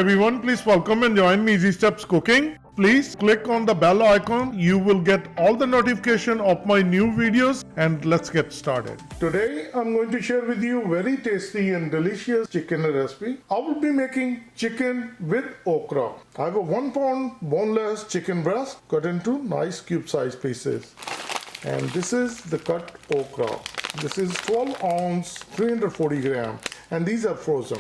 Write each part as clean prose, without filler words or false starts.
everyone, please welcome and join me Easy Steps Cooking. Please click on the bell icon. You will get all the notification of my new videos, and let's get started. Today I'm going to share with you very tasty and delicious chicken recipe. I will be making chicken with okra. I have a 1 pound boneless chicken breast cut into nice cube size pieces. And this is the cut okra. This is 12 ounce, 340 gram, and these are frozen.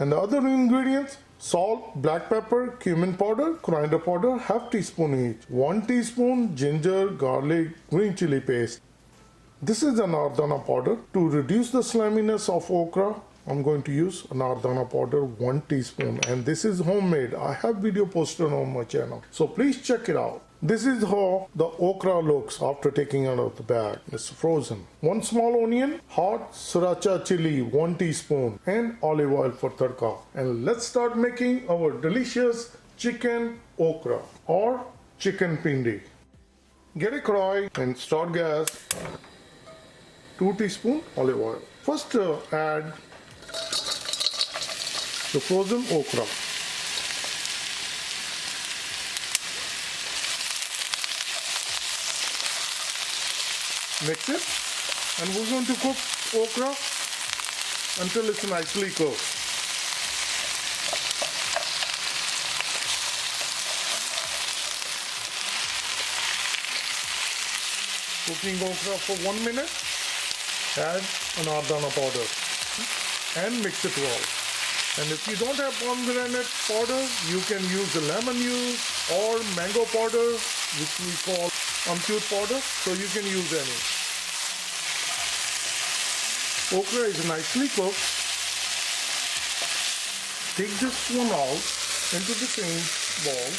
And the other ingredients: salt, black pepper, cumin powder, coriander powder, half teaspoon each, 1 teaspoon ginger, garlic, green chili paste. This is anardana powder. To reduce the sliminess of okra, I'm going to use anardana powder 1 teaspoon, and this is homemade. I have video posted on my channel, so please check it out. This is how the okra looks after taking it out of the bag. It's frozen. 1 small onion, hot sriracha chili 1 teaspoon, and olive oil for tadka. And let's start making our delicious chicken okra or chicken pindi. Get a karahi and start gas. 2 teaspoon olive oil. First add the frozen okra. Mix it, and we're going to cook okra until it's nicely cooked. Cooking okra for 1 minute. Add anardana powder and mix it well. And if you don't have pomegranate powder, you can use the lemon juice or mango powder, which we call amchur powder, so you can use any. Okra is nicely cooked. Take this one out into the same bowl.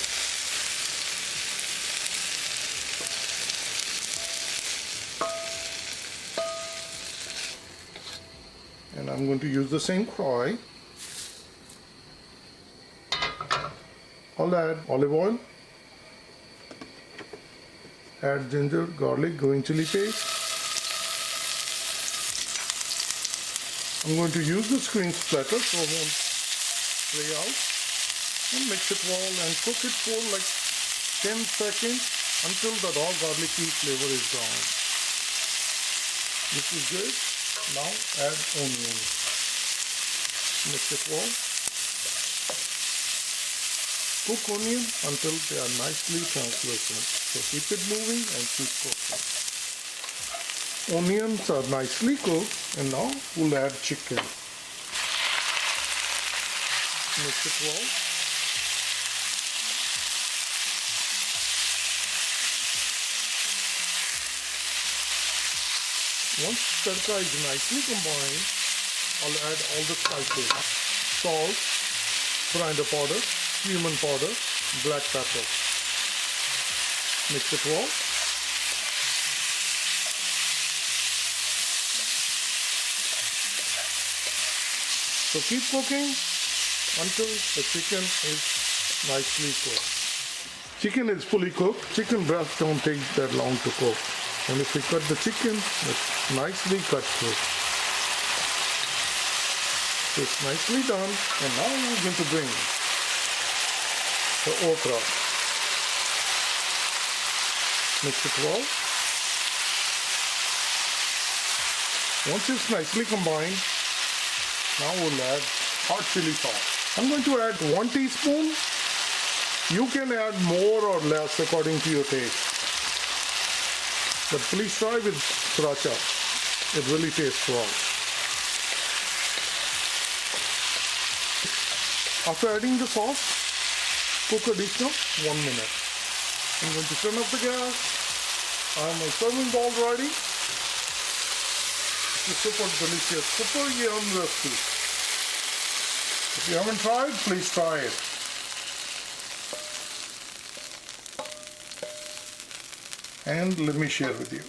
And I'm going to use the same karahi. I'll add olive oil. Add ginger, garlic, green chili paste. I'm going to use the screen splatter so it won't play out. And mix it well and cook it for like 10 seconds until the raw garlicky flavor is gone. This is good. Now add onion. Mix it well. Cook onion until they are nicely translucent. So keep it moving and keep cooking. Onions are nicely cooked, and now we'll add chicken. Mix it well. Once tadka is nicely combined, I'll add all the spices: salt, coriander powder, cumin powder, black pepper. Mix it well. So keep cooking until the chicken is nicely cooked. Chicken is fully cooked. Chicken breasts don't take that long to cook. And if we cut the chicken, it's nicely cut through. So it's nicely done. And now we're going to bring the okra. Mix it well. Once it's nicely combined, now we'll add hot chili sauce. I'm going to add 1 teaspoon. You can add more or less according to your taste. But please try with sriracha. It really tastes well. After adding the sauce, cook additional 1 minute. I'm going to turn up the gas. I have my serving bowl ready. It's super delicious, super yum recipe. If you haven't tried, please try it. And let me share with you.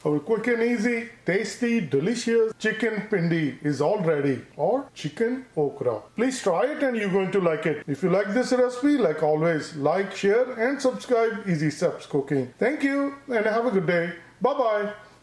Our quick and easy, tasty, delicious chicken pindi is all ready, or chicken okra. Please try it and you're going to like it. If you like this recipe, like always, like, share and subscribe Easy Steps Cooking. Thank you and have a good day. Bye-bye.